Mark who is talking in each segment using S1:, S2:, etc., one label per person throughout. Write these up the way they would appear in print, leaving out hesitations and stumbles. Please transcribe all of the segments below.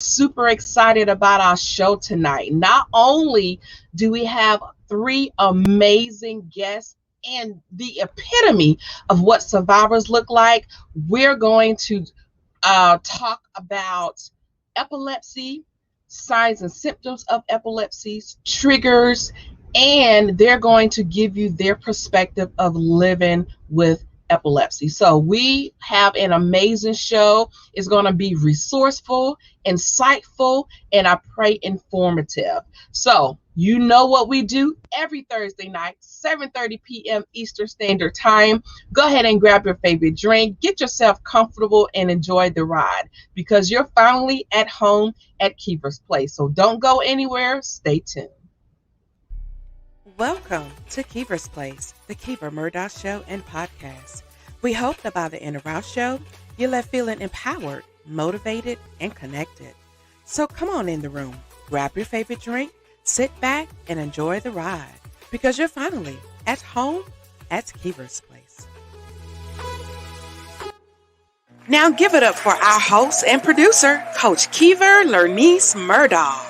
S1: Super excited about our show tonight. Not only do we have three amazing guests and the epitome of what survivors look like, we're going to talk about epilepsy, signs and symptoms of epilepsy, triggers, and they're going to give you their perspective of living with epilepsy. So we have an amazing show. It's going to be resourceful, insightful, and I pray informative. So you know what we do every Thursday night, 7:30 p.m. Eastern Standard Time. Go ahead and grab your favorite drink, get yourself comfortable, and enjoy the ride because you're finally at home at Keever's Place. So don't go anywhere. Stay tuned.
S2: Welcome to Keever's Place, the Keever Murdaugh Show and Podcast. We hope that by the end of our show, you're left feeling empowered, motivated, and connected. So come on in the room, grab your favorite drink, sit back, and enjoy the ride because you're finally at home at Keever's Place. Now give it up for our host and producer, Coach Keever Murdaugh.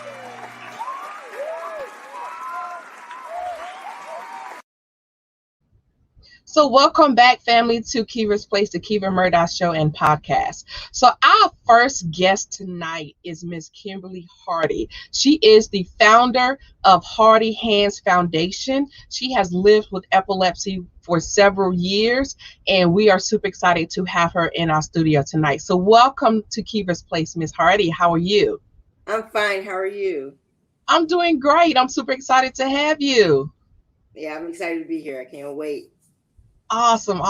S1: So welcome back, family, to Keever's Place, the Keever Murdaugh Show and Podcast. So our first guest tonight is Miss Kimberly Hardy. She is the founder of Hardy Hands Foundation. She has lived with epilepsy for several years, and we are super excited to have her in our studio tonight. So welcome to Keever's Place, Miss Hardy. How are you?
S3: I'm fine. How are you?
S1: I'm doing great. I'm super excited to have you.
S3: Yeah, I'm excited to be here. I can't wait.
S1: Awesome.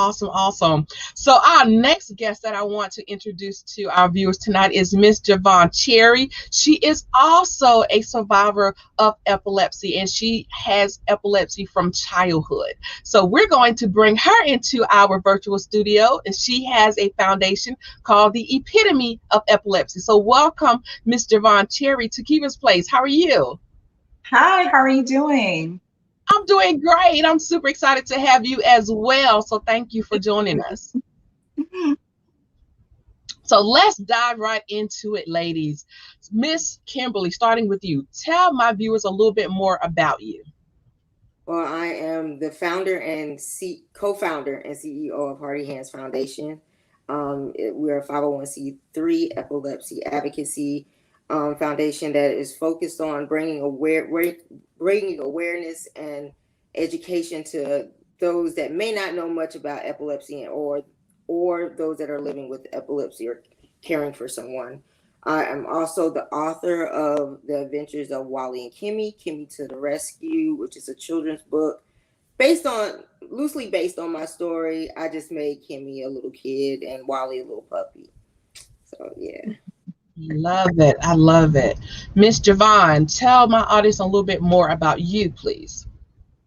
S1: So our next guest that I want to introduce to our viewers tonight is Miss Javon Cherry. She is also a survivor of epilepsy, and she has epilepsy from childhood. So we're going to bring her into our virtual studio, and she has a foundation called the Epitome of Epilepsy. So welcome, Miss Javon Cherry, to Keever's Place. How are you?
S4: Hi, how are you doing?
S1: I'm doing great. I'm super excited to have you as well. So thank you for joining us. So let's dive right into it, ladies. Miss Kimberly, starting with you, tell my viewers a little bit more about you.
S3: Well, I am the founder and co-founder and CEO of Hardy Hands Foundation. We're a 501c3 epilepsy advocacy foundation that is focused on bringing awareness and education to those that may not know much about epilepsy or those that are living with epilepsy or caring for someone. I am also the author of The Adventures of Wally and Kimmy to the Rescue, which is a children's book loosely based on my story. I just made Kimmy a little kid and Wally a little puppy. So yeah.
S1: I love it. Miss Javon, tell my audience a little bit more about you, please.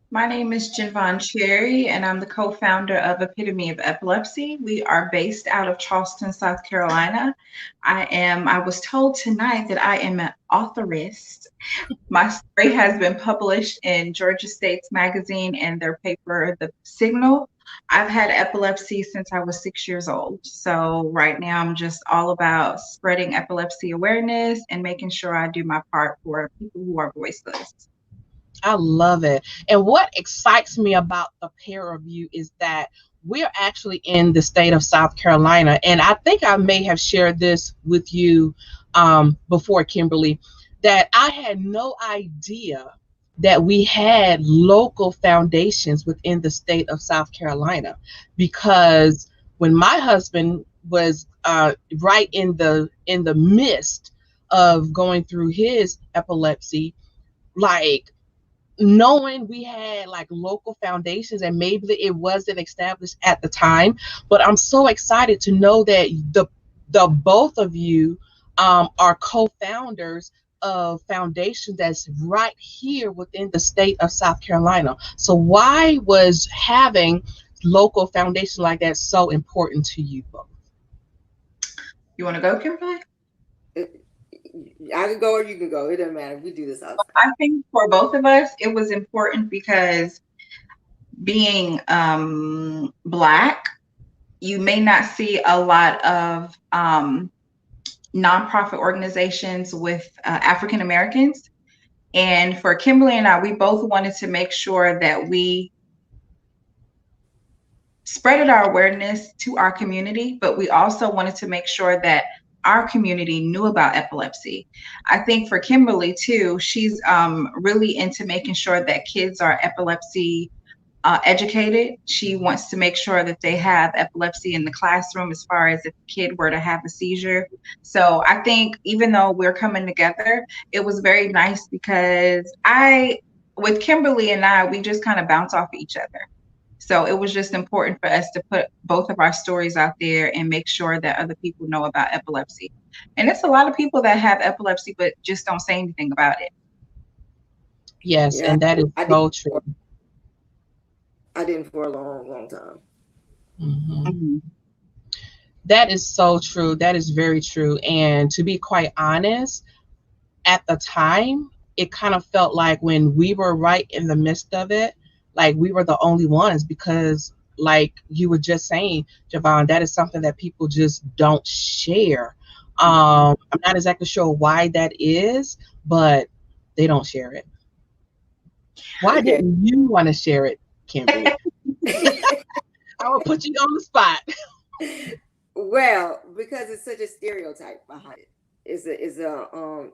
S4: My name is Jenvon Cherry, and I'm the co-founder of Epitome of Epilepsy. We are based out of Charleston, South Carolina. I was told tonight that I am an authorist. My story has been published in Georgia State's magazine and their paper, The Signal. I've had epilepsy since I was 6 years old. So right now I'm just all about spreading epilepsy awareness and making sure I do my part for people who are voiceless.
S1: I love it. And what excites me about the pair of you is that we're actually in the state of South Carolina. And I think I may have shared this with you before, Kimberly, that I had no idea that we had local foundations within the state of South Carolina, because when my husband was right in the midst of going through his epilepsy, like knowing we had like local foundations, and maybe it wasn't established at the time, but I'm so excited to know that the both of you are co-founders of foundation that's right here within the state of South Carolina. So why was having local foundation like that so important to you both?
S4: You want to go, Kimberly?
S3: I can go or you can go. It doesn't matter. We do this all the time.
S4: I think for both of us, it was important because being Black, you may not see a lot of nonprofit organizations with African Americans. And for Kimberly and I, we both wanted to make sure that we spreaded our awareness to our community, but we also wanted to make sure that our community knew about epilepsy. I think for Kimberly too, she's really into making sure that kids are epilepsy educated. She wants to make sure that they have epilepsy in the classroom as far as if a kid were to have a seizure. So I think even though we're coming together, it was very nice because with Kimberly and I, we just kind of bounce off each other. So it was just important for us to put both of our stories out there and make sure that other people know about epilepsy. And it's a lot of people that have epilepsy, but just don't say anything about it.
S1: Yes, yeah, and that is so true.
S3: I didn't for a long, long time.
S1: Mm-hmm. Mm-hmm. That is so true. That is very true. And to be quite honest, at the time, it kind of felt like when we were right in the midst of it, like we were the only ones, because like you were just saying, Javon, that is something that people just don't share. I'm not exactly sure why that is, but they don't share it. Why didn't you want to share it, Kimberly? I will put you on the spot.
S3: Well, because it's such a stereotype behind it. It's a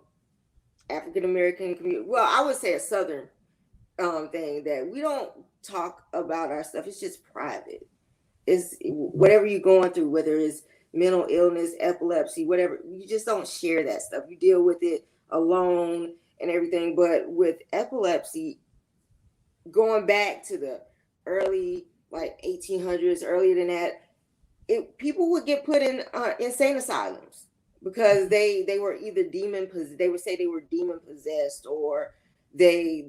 S3: African American community. Well, I would say a Southern thing that we don't talk about our stuff. It's just private. It's whatever you're going through, whether it's mental illness, epilepsy, whatever, you just don't share that stuff. You deal with it alone and everything. But with epilepsy, going back to the early 1800s, earlier than that, people would get put in insane asylums because they were either they would say they were demon possessed, or they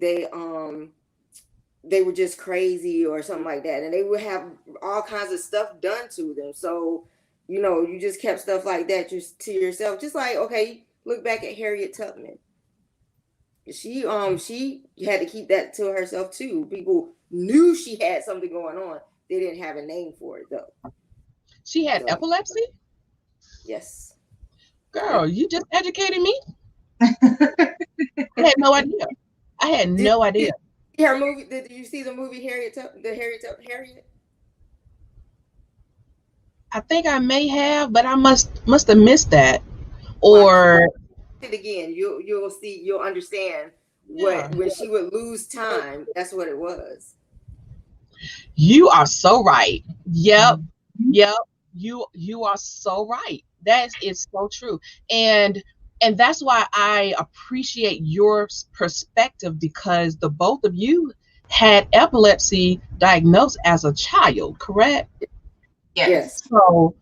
S3: were just crazy or something like that, and they would have all kinds of stuff done to them. So you just kept stuff like that just to yourself. Just like, okay, look back at Harriet Tubman. She had to keep that to herself too. People knew she had something going on. They didn't have a name for it though.
S1: She had epilepsy?
S3: Yes.
S1: Girl, you just educated me. I had no idea.
S3: Her movie? Did you see the movie Harriet?
S1: I think I may have, but I must have missed that. Or
S3: again, you'll see, you'll understand when she would lose time. That's what it was.
S1: You are so right. Yep. You are so right. That is so true. And that's why I appreciate your perspective, because the both of you had epilepsy diagnosed as a child, correct?
S3: Yes.
S1: So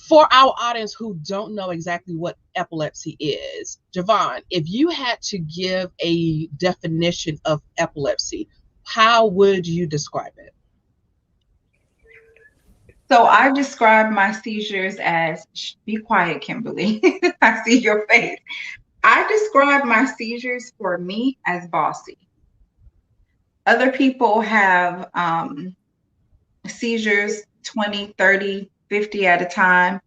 S1: for our audience who don't know exactly what epilepsy is, Javon, if you had to give a definition of epilepsy, how would you describe it?
S4: So I describe my seizures as, be quiet, Kimberly. I see your face. I describe my seizures for me as bossy. Other people have seizures 20, 30, 50 at a time,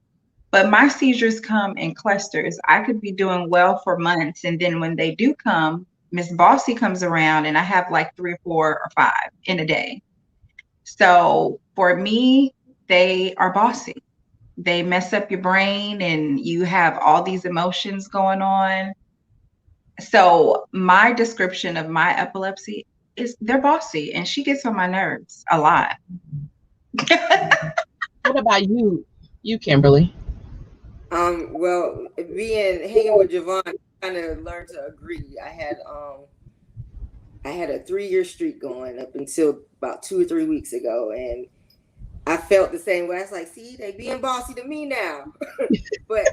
S4: but my seizures come in clusters. I could be doing well for months, and then when they do come, Miss Bossy comes around and I have like 3 or 4 or 5 in a day. So for me, they are bossy. They mess up your brain and you have all these emotions going on. So my description of my epilepsy is they're bossy, and she gets on my nerves a lot.
S1: What about you, Kimberly?
S3: Well, hanging with Javon, kind of learned to agree. I had a 3-year streak going up until about 2 or 3 weeks ago, and I felt the same way. I was like, see, they being bossy to me now. But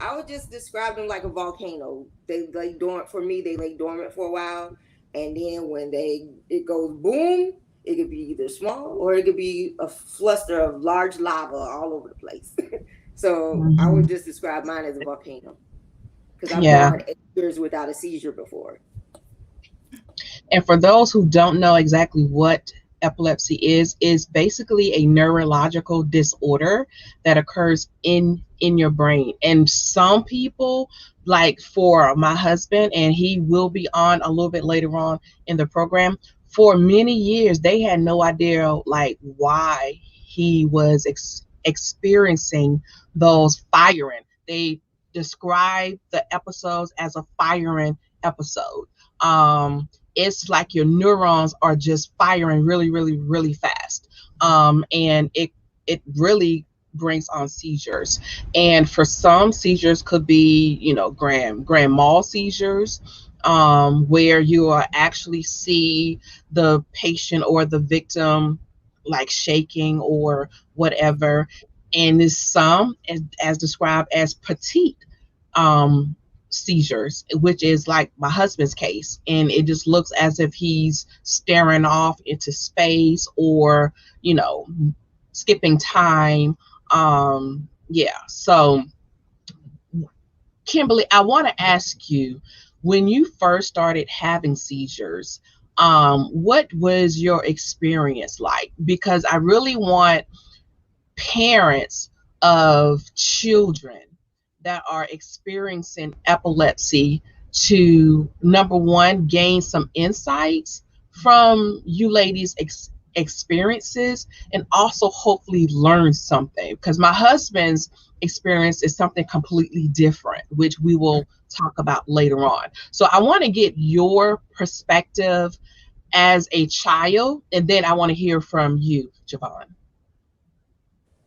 S3: I would just describe them like a volcano. They lay dormant for me. They lay dormant for a while, and then when it goes boom, it could be either small or it could be a fluster of large lava all over the place. So I would just describe mine as a volcano, because I've gone 8 years without a seizure before.
S1: And for those who don't know exactly what epilepsy is basically a neurological disorder that occurs in in your brain. And some people, like for my husband, and he will be on a little bit later on in the program, for many years they had no idea like why he was experiencing those firing. They describe the episodes as a firing episode. It's like your neurons are just firing really, really, really fast. And it really brings on seizures. And for some, seizures could be, grand mal seizures, where you are actually see the patient or the victim like shaking or whatever. And there's some as described as petite seizures, which is like my husband's case, and it just looks as if he's staring off into space or skipping time. So Kimberly, I want to ask you, when you first started having seizures, what was your experience like? Because I really want parents of children that are experiencing epilepsy to, number one, gain some insights from you ladies' experiences, and also hopefully learn something, because my husband's experience is something completely different, which we will talk about later on. So I want to get your perspective as a child, and then I want to hear from you, Javon.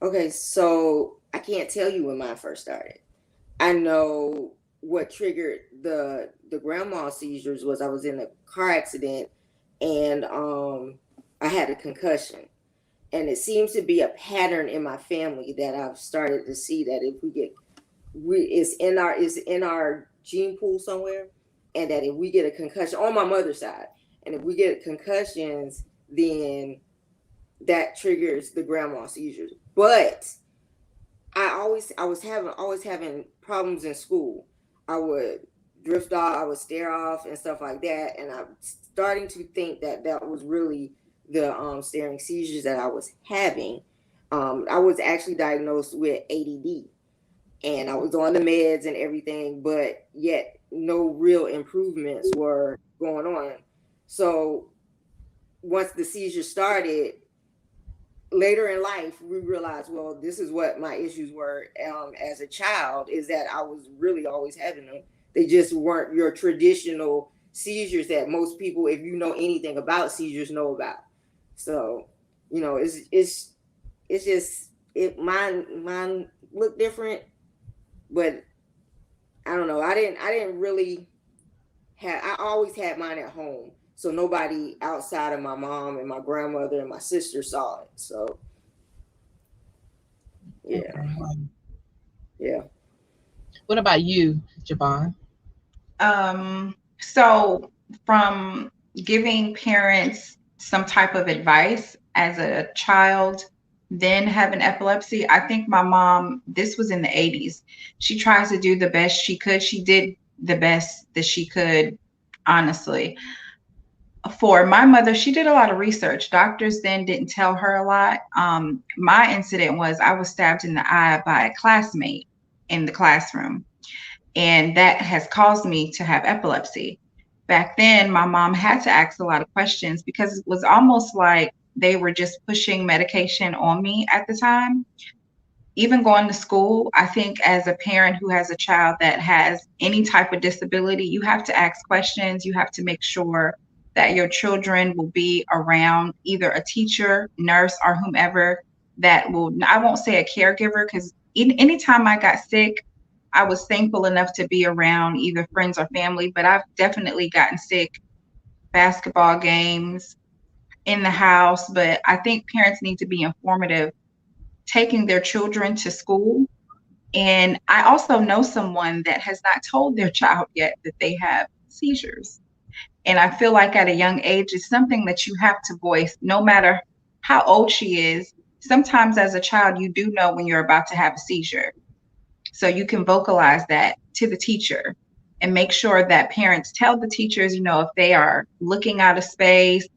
S3: Okay, so I can't tell you when mine first started. I know what triggered the grandma seizures was I was in a car accident, and I had a concussion. And it seems to be a pattern in my family that I've started to see, that if it's in our gene pool somewhere, and that if we get a concussion on my mother's side, and if we get concussions, then that triggers the grandma seizures. But I was having problems in school. I would drift off, I would stare off and stuff like that. And I'm starting to think that was really the staring seizures that I was having. I was actually diagnosed with ADD, and I was on the meds and everything, but yet no real improvements were going on. So once the seizures started, later in life, we realized, well, this is what my issues were as a child, is that I was really always having them. They just weren't your traditional seizures that most people, if you know anything about seizures, know about. So, it's just mine look different, but I don't know. I didn't really I always had mine at home. So nobody outside of my mom and my grandmother and my sister saw it. So, yeah. Yeah.
S1: What about you, Javon?
S4: So from giving parents some type of advice as a child, then having epilepsy, I think my mom, this was in the 80s. She tries to do the best she could. She did the best that she could, honestly. For my mother, she did a lot of research. Doctors then didn't tell her a lot. My incident was I was stabbed in the eye by a classmate in the classroom, and that has caused me to have epilepsy. Back then, my mom had to ask a lot of questions because it was almost like they were just pushing medication on me at the time. Even going to school, I think as a parent who has a child that has any type of disability, you have to ask questions. You have to make sure that your children will be around either a teacher, nurse, or whomever that will, I won't say a caregiver, because anytime I got sick, I was thankful enough to be around either friends or family, but I've definitely gotten sick, basketball games, in the house. But I think parents need to be informative, taking their children to school. And I also know someone that has not told their child yet that they have seizures. And I feel like at a young age, it's something that you have to voice, no matter how old she is. Sometimes as a child, you do know when you're about to have a seizure. So you can vocalize that to the teacher and make sure that parents tell the teachers, if they are looking out of space,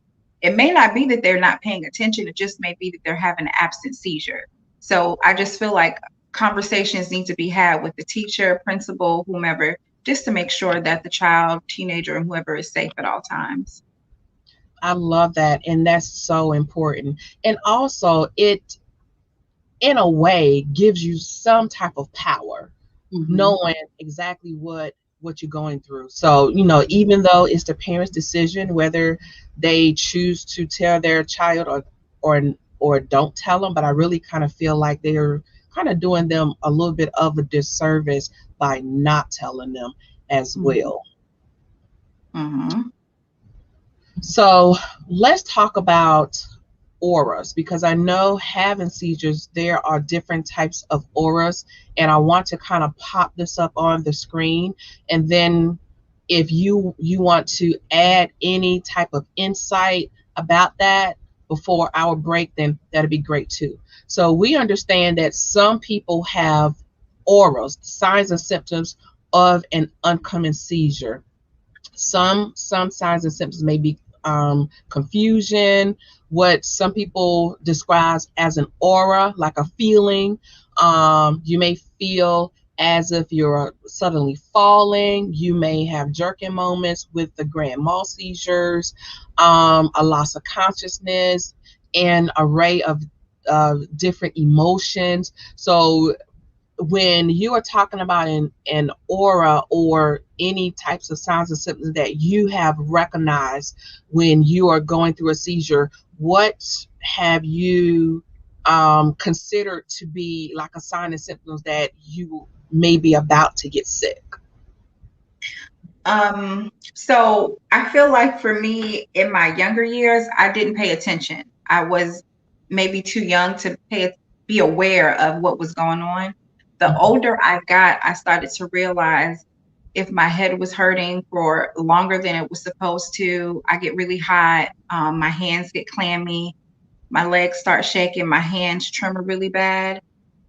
S4: it may not be that they're not paying attention. It just may be that they're having an absent seizure. So I just feel like conversations need to be had with the teacher, principal, whomever, just to make sure that the child, teenager, and whoever is safe at all times.
S1: I love that. And that's so important. And also, it, in a way, gives you some type of power, knowing exactly what you're going through. So, even though it's the parent's decision whether they choose to tell their child or don't tell them, but I really kind of feel like they're kind of doing them a little bit of a disservice by not telling them as well. So let's talk about auras, because I know having seizures, there are different types of auras, and I want to kind of pop this up on the screen, and then if you want to add any type of insight about that before our break, then that'd be great too. So we understand that some people have auras, signs and symptoms of an oncoming seizure. Some signs and symptoms may be confusion, what some people describe as an aura, like a feeling. You may feel as if you're suddenly falling. You may have jerking moments with the grand mal seizures, a loss of consciousness, an array of different emotions. So when you are talking about an aura or any types of signs and symptoms that you have recognized when you are going through a seizure, what have you considered to be like a sign and symptoms that you may be about to get sick?
S4: So I feel like for me, in my younger years, I didn't pay attention. I was maybe too young to be aware of what was going on. The older I got, I started to realize if my head was hurting for longer than it was supposed to, I get really hot, my hands get clammy, my legs start shaking, my hands tremor really bad.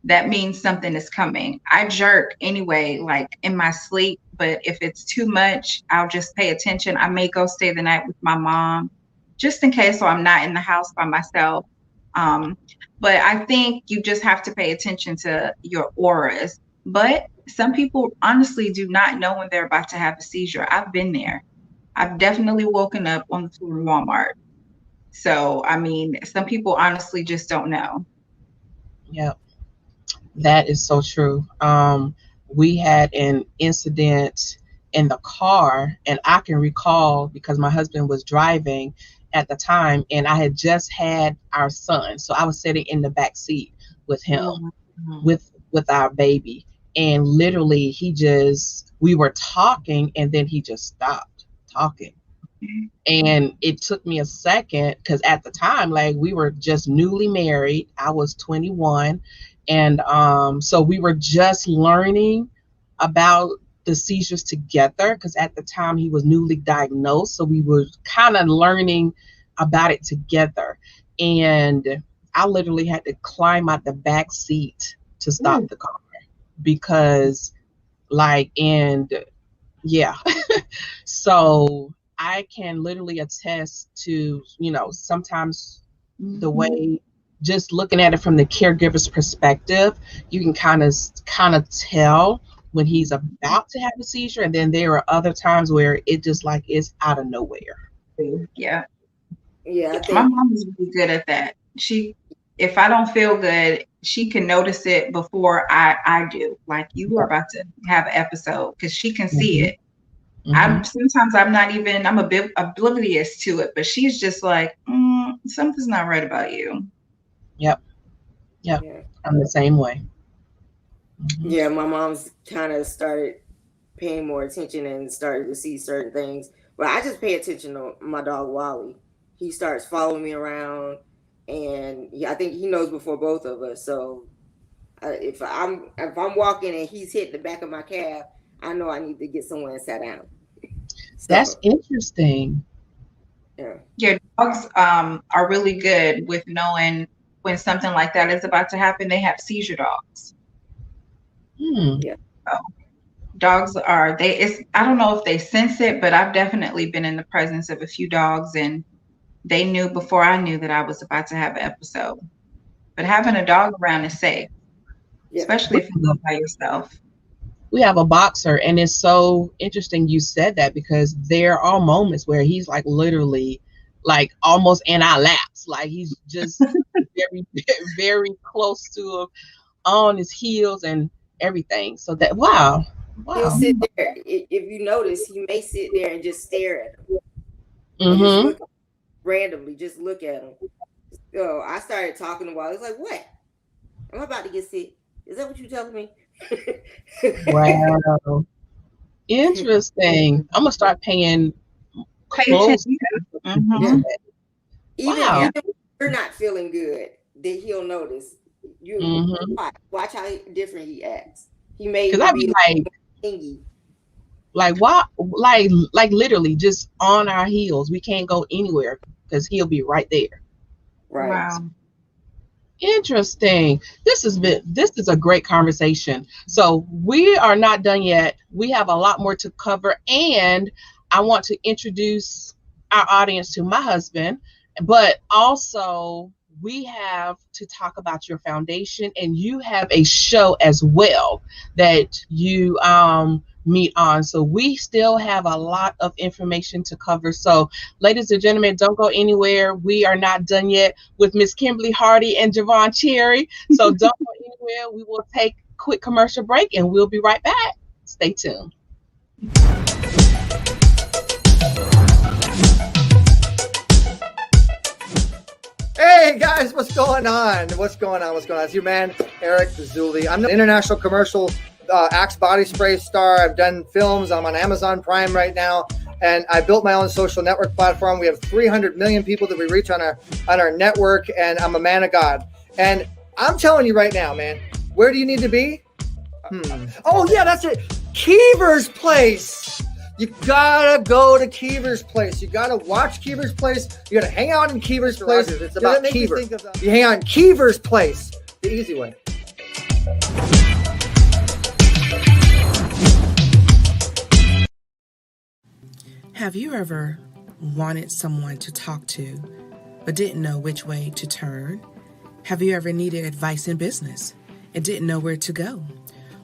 S4: That means something is coming. I jerk anyway, like in my sleep, but if it's too much, I'll just pay attention. I may go stay the night with my mom, just in case, so I'm not in the house by myself. But I think you just have to pay attention to your auras. But some people honestly do not know when they're about to have a seizure. I've been there. I've definitely woken up on the floor of Walmart. So, I mean, some people honestly just don't know.
S1: Yep. That is so true. We had an incident in the car, and I can recall because my husband was driving at the time, and I had just had our son, so I was sitting in the back seat with him, with our baby, and literally we were talking, and then he just stopped talking. And it took me a second, because at the time, like, we were just newly married. I was 21, and so we were just learning about the seizures together, because at the time he was newly diagnosed, so we were kind of learning about it together. And I literally had to climb out the back seat to stop the car, because so I can literally attest to, sometimes the way, just looking at it from the caregiver's perspective, you can kind of tell when he's about to have a seizure, and then there are other times where it just like is out of nowhere.
S4: Yeah.
S3: Yeah, I think
S4: my mom is really good at that. If I don't feel good, she can notice it before I do. Like, you are about to have an episode, because she can see it. Sometimes I'm a bit oblivious to it, but she's just like, something's not right about you.
S1: Yep. I'm the same way.
S3: Yeah, my mom's kind of started paying more attention and started to see certain things. But I just pay attention to my dog Wally. He starts following me around, and I think he knows before both of us. So if I'm walking and he's hitting the back of my cab, I know I need to get somewhere and sit down. So,
S1: that's interesting.
S4: Yeah, dogs are really good with knowing when something like that is about to happen. They have seizure dogs.
S3: Yeah.
S4: So, dogs are I don't know if they sense it, but I've definitely been in the presence of a few dogs, and they knew before I knew that I was about to have an episode. But having a dog around is safe. especially if you live by yourself.
S1: We have a boxer, and it's so interesting you said that, because there are moments where he's like literally like almost in our laps, like he's just very, very close to him, on his heels and everything. So that
S3: He'll sit there. If you notice, he may sit there and just stare at him.
S1: Mm-hmm.
S3: Just look, randomly, just look at him. So I started talking to him. I was like, "What? I'm about to get sick. Is that what you're telling me?"
S1: Wow. Interesting. I'm gonna start paying close
S4: Mm-hmm.
S3: Even if you're not feeling good, that he'll notice. You watch how different he acts. He may be
S1: like what, like literally just on our heels. We can't go anywhere because he'll be right there.
S3: Right.
S4: Wow.
S1: Interesting. This is a great conversation. So we are not done yet. We have a lot more to cover, and I want to introduce our audience to my husband, but also we have to talk about your foundation, and you have a show as well that you meet on. So we still have a lot of information to cover. So ladies and gentlemen, don't go anywhere. We are not done yet with Miss Kimberly Hardy and Javon Cherry. So don't go anywhere. We will take a quick commercial break and we'll be right back. Stay tuned.
S5: Hey guys, what's going on? It's your man, Eric Zuli. I'm the international commercial Axe body spray star. I've done films. I'm on Amazon Prime right now, and I built my own social network platform. We have 300 million people that we reach on our network, and I'm a man of God. And I'm telling you right now, man, where do you need to be? Oh yeah, that's it. Keever's Place. You gotta go to Keever's Place. You gotta watch Keever's Place. You gotta hang out in Keever's Place. It's about Keever. You hang out in Keever's Place, the easy way.
S2: Have you ever wanted someone to talk to, but didn't know which way to turn? Have you ever needed advice in business and didn't know where to go?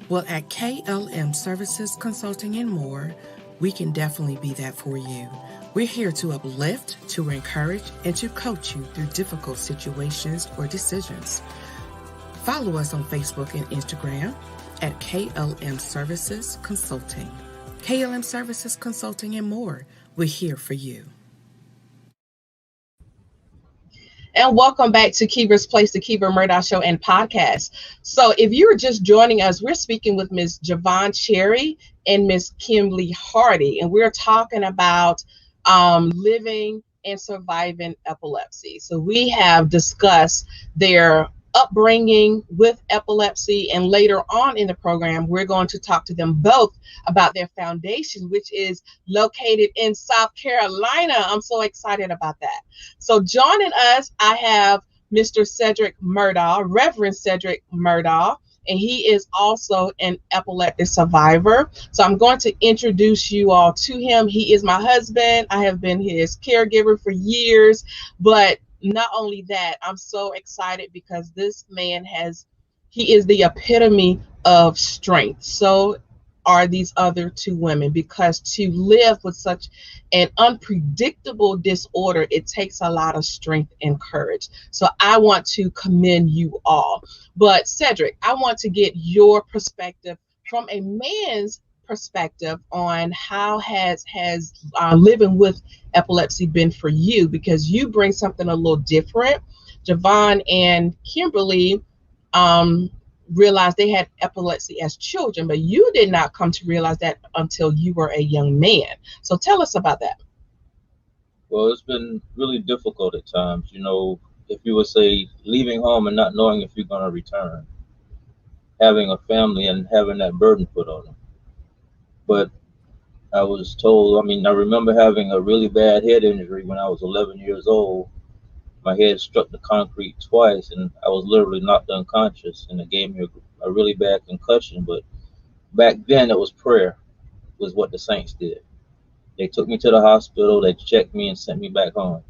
S2: Well, at KLM Services Consulting and More, we can definitely be that for you. We're here to uplift, to encourage, and to coach you through difficult situations or decisions. Follow us on Facebook and Instagram at KLM Services Consulting. KLM Services Consulting and More. We're here for you.
S1: And welcome back to Keever's Place, the Keever Murdaugh Show and Podcast. So if you're just joining us, we're speaking with Ms. Javon Cherry and Ms. Kimberly Hardy, and we're talking about living and surviving epilepsy. So we have discussed their upbringing with epilepsy, and later on in the program, we're going to talk to them both about their foundation, which is located in South Carolina. I'm so excited about that. So joining us, I have Mr. Cedric Murdaugh, Reverend Cedric Murdaugh, and he is also an epileptic survivor. So I'm going to introduce you all to him. He is my husband. I have been his caregiver for years, but not only that, I'm so excited because this man he is the epitome of strength. So are these other two women, because to live with such an unpredictable disorder, it takes a lot of strength and courage. So I want to commend you all. But Cedric, I want to get your perspective from a man's perspective on how has living with epilepsy been for you, because you bring something a little different. Javon and Kimberly realized they had epilepsy as children, but you did not come to realize that until you were a young man. So tell us about that.
S6: Well, it's been really difficult at times, if you would say leaving home and not knowing if you're going to return, having a family and having that burden put on them. But I was told, I remember having a really bad head injury when I was 11 years old. My head struck the concrete twice and I was literally knocked unconscious, and it gave me a really bad concussion. But back then it was prayer, was what the saints did. They took me to the hospital, they checked me and sent me back home.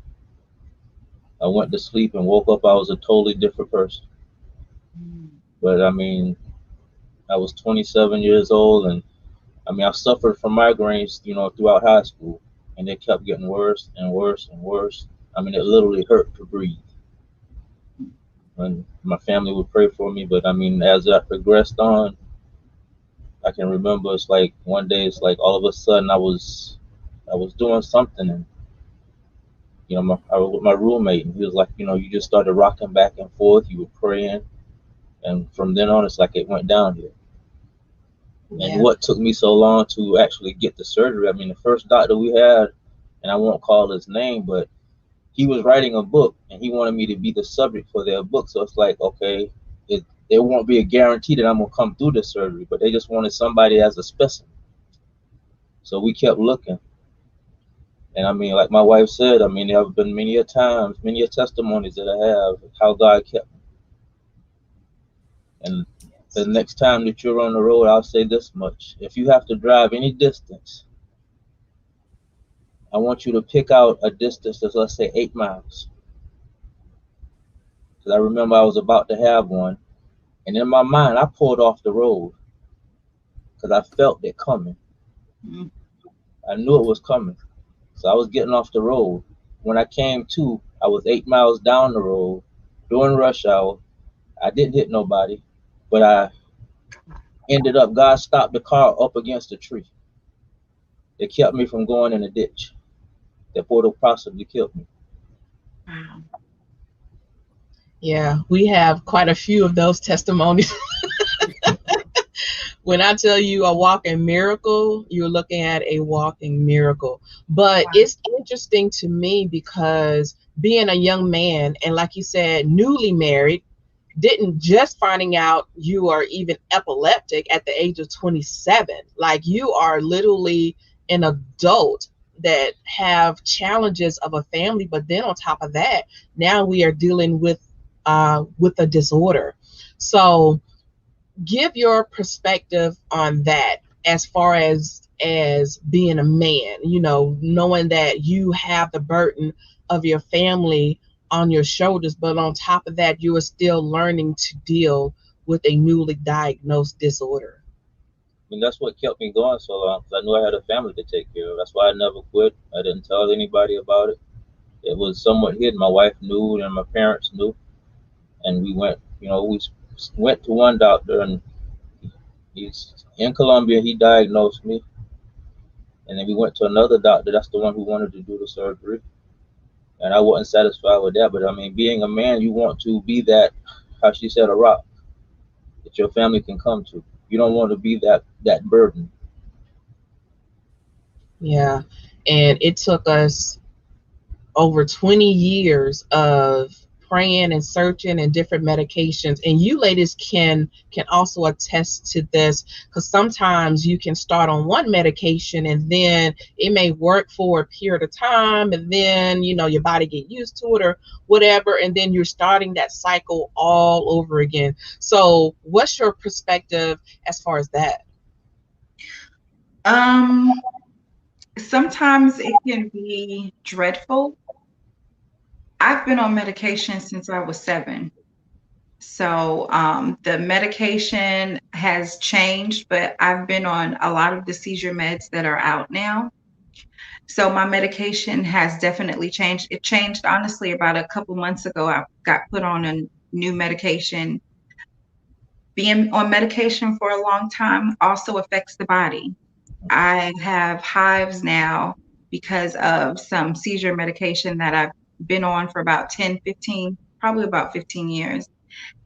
S6: I went to sleep and woke up, I was a totally different person. But I was 27 years old, and I mean, I suffered from migraines, throughout high school, and they kept getting worse and worse and worse. I mean, it literally hurt to breathe. And my family would pray for me, but I mean, as I progressed on, I can remember it's like one day, it's like all of a sudden I was doing something, and I was with my roommate, and he was like, you just started rocking back and forth. You were praying, and from then on, it's like it went downhill.
S1: Yeah.
S6: And what took me so long to actually get the surgery? I mean, the first doctor we had, and I won't call his name, but he was writing a book, and he wanted me to be the subject for their book. So it's like, okay, there won't be a guarantee that I'm gonna come through the surgery, but they just wanted somebody as a specimen. So we kept looking. And I mean, like my wife said, I mean, there have been many a times, many a testimonies that I have how God kept me. And the next time that you're on the road, I'll say this much. If you have to drive any distance, I want you to pick out a distance that's, let's say, 8 miles. Because I remember I was about to have one. And in my mind, I pulled off the road because I felt it coming.
S4: Mhm.
S6: I knew it was coming. So I was getting off the road. When I came to, I was 8 miles down the road during rush hour. I didn't hit nobody, but I ended up, God stopped the car up against a tree. It kept me from going in a ditch that would have possibly killed me.
S4: Wow.
S1: Yeah, we have quite a few of those testimonies. When I tell you a walking miracle, you're looking at a walking miracle. But
S4: Wow.
S1: it's interesting to me because being a young man, and like you said, newly married, didn't just finding out you are even epileptic at the age of 27. Like, you are literally an adult that have challenges of a family, but then on top of that, now we are dealing with a disorder. So give your perspective on that, as far as being a man, knowing that you have the burden of your family on your shoulders, but on top of that, you are still learning to deal with a newly diagnosed disorder.
S6: I mean, that's what kept me going so long, because I knew I had a family to take care of. That's why I never quit. I didn't tell anybody about it. It was somewhat hidden. My wife knew, and my parents knew. And we went to one doctor, and he's in Colombia. He diagnosed me. And then we went to another doctor. That's the one who wanted to do the surgery. And I wasn't satisfied with that. But I mean, being a man, you want to be that, how she said, a rock that your family can come to. You don't want to be that burden.
S1: Yeah. And it took us over 20 years of praying and searching and different medications, and you ladies can also attest to this, because sometimes you can start on one medication and then it may work for a period of time, and then your body get used to it or whatever, and then you're starting that cycle all over again. So what's your perspective as far as that?
S4: Sometimes it can be dreadful. I've been on medication since I was 7. So the medication has changed, but I've been on a lot of the seizure meds that are out now. So my medication has definitely changed. It changed, honestly, about a couple months ago. I got put on a new medication. Being on medication for a long time also affects the body. I have hives now because of some seizure medication that I've been on for about 10, 15, probably about 15 years.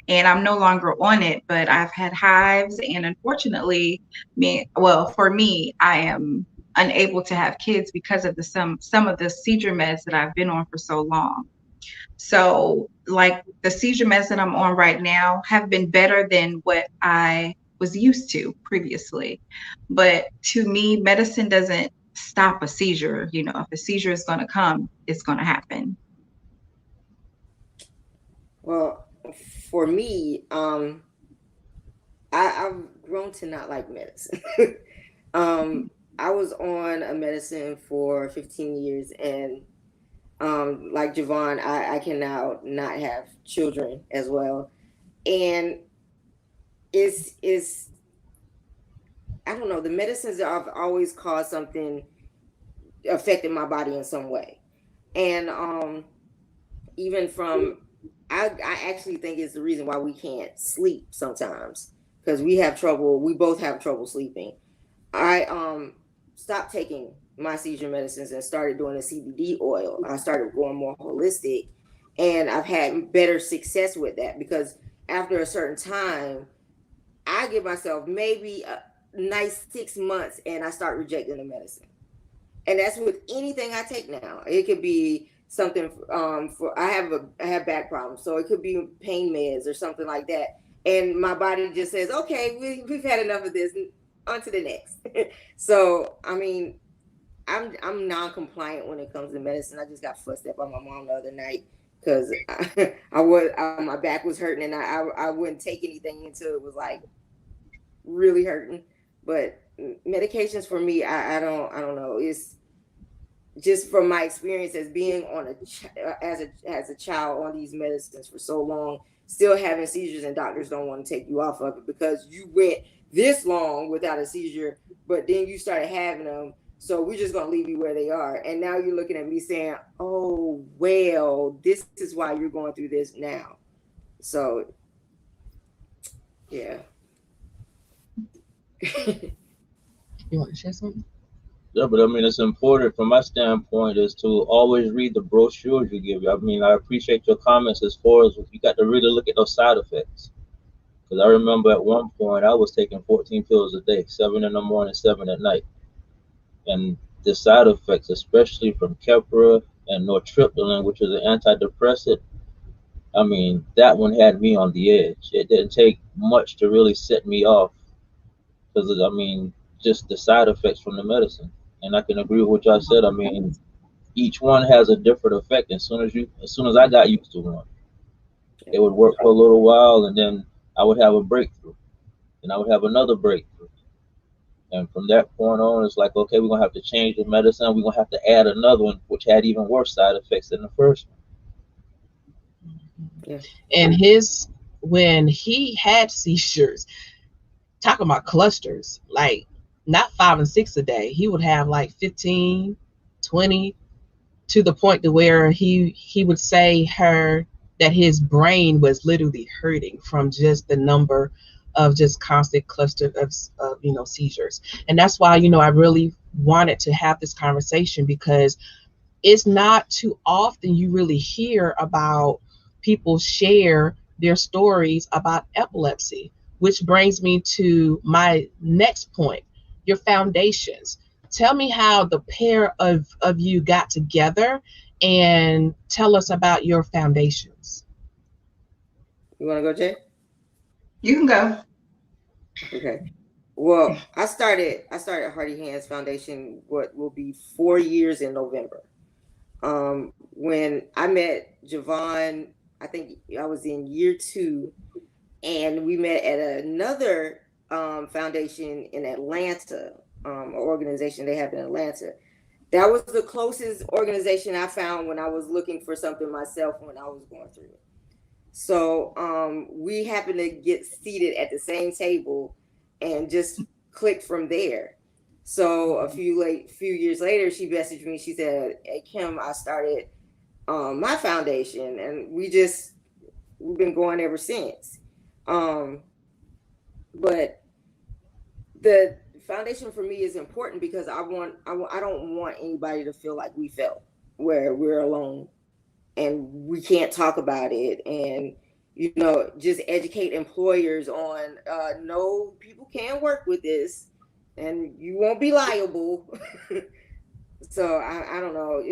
S4: And I'm no longer on it, but I've had hives, and unfortunately, for me, I am unable to have kids because of some of the seizure meds that I've been on for so long. So, like, the seizure meds that I'm on right now have been better than what I was used to previously. But to me, medicine doesn't stop a seizure. If a seizure is going to come, it's going to happen.
S3: Well, for me, I've grown to not like medicine. I was on a medicine for 15 years, and like Javon, I can now not have children as well, and it's I don't know, the medicines have always caused something, affected my body in some way. And even from, I actually think it's the reason why we can't sleep sometimes, because we both have trouble sleeping. I stopped taking my seizure medicines and started doing the CBD oil. I started going more holistic, and I've had better success with that, because after a certain time, I give myself maybe a nice 6 months and I start rejecting the medicine. And that's with anything I take now. It could be something for I have back problems, so it could be pain meds or something like that. And my body just says, okay, we've had enough of this, on to the next. So I mean, I'm non-compliant when it comes to medicine. I just got fussed at by my mom the other night because my back was hurting, and I wouldn't take anything until it was like really hurting. But medications for me, I don't know. It's just from my experience as being on as a child on these medicines for so long, still having seizures, and doctors don't want to take you off of it because you went this long without a seizure, but then you started having them. So we're just going to leave you where they are. And now you're looking at me saying, oh, well, this is why you're going through this now. So, yeah.
S1: You want to share something?
S6: Yeah, but I mean, it's important from my standpoint is to always read the brochures you give you. I mean, I appreciate your comments as far as you got to really look at those side effects. Because I remember at one point I was taking 14 pills a day, 7 in the morning, 7 at night. And the side effects, especially from Keppra and nortriptyline, which is an antidepressant, I mean, that one had me on the edge. It didn't take much to really set me off because, I mean, just the side effects from the medicine. And I can agree with what y'all said. I mean, each one has a different effect. As soon as I got used to one, it would work for a little while, and then I would have a breakthrough, and I would have another breakthrough. And from that point on, it's like, okay, we're going to have to change the medicine. We're going to have to add another one, which had even worse side effects than the first one.
S3: Yeah.
S1: And when he had seizures, talking about clusters, like not 5 and 6 a day, he would have like 15, 20, to the point to where he would say that his brain was literally hurting from just the number of just constant cluster of seizures. And that's why I really wanted to have this conversation, because it's not too often you really hear about people share their stories about epilepsy, which brings me to my next point, your foundations. Tell me how the pair of you got together, and tell us about your foundations.
S3: You want to go, Jay?
S4: You can go.
S3: Okay. Well, I started Hearty Hands Foundation, what will be 4 years in November. When I met Javon, I think I was in year 2, and we met at another foundation in Atlanta, an organization they have in Atlanta. That was the closest organization I found when I was looking for something myself when I was going through it. So we happened to get seated at the same table and just clicked from there. So a few years later, she messaged me. She said, "Hey Kim, I started my foundation, and we've been going ever since." But the foundation for me is important because I don't want anybody to feel like we felt, where we're alone and we can't talk about it, and just educate employers on no, people can work with this and you won't be liable. So I don't know,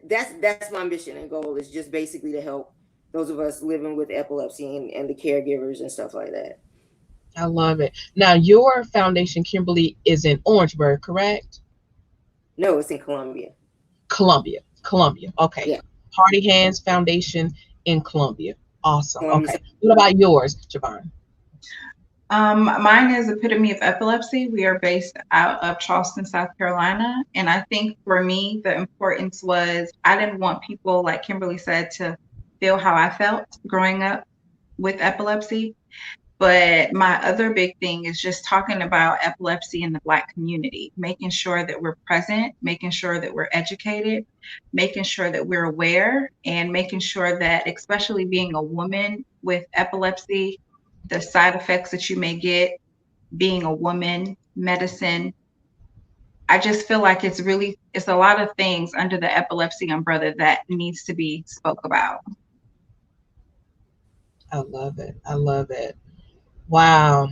S3: that's my mission and goal, is just basically to help those of us living with epilepsy and the caregivers and stuff like that.
S1: I love it. Now, your foundation, Kimberly, is in Orangeburg, correct?
S3: No, it's in Columbia.
S1: Columbia. Okay.
S3: Yeah.
S1: Hearty Hands Foundation in Columbia. Awesome. Okay. What about yours, Javon?
S4: Mine is Epitome of Epilepsy. We are based out of Charleston, South Carolina. And I think for me, the importance was I didn't want people, like Kimberly said, to feel how I felt growing up with epilepsy. But my other big thing is just talking about epilepsy in the Black community, making sure that we're present, making sure that we're educated, making sure that we're aware, and making sure that, especially being a woman with epilepsy, the side effects that you may get, being a woman, medicine. I just feel like it's a lot of things under the epilepsy umbrella that needs to be spoke about.
S1: I love it. I love it. Wow.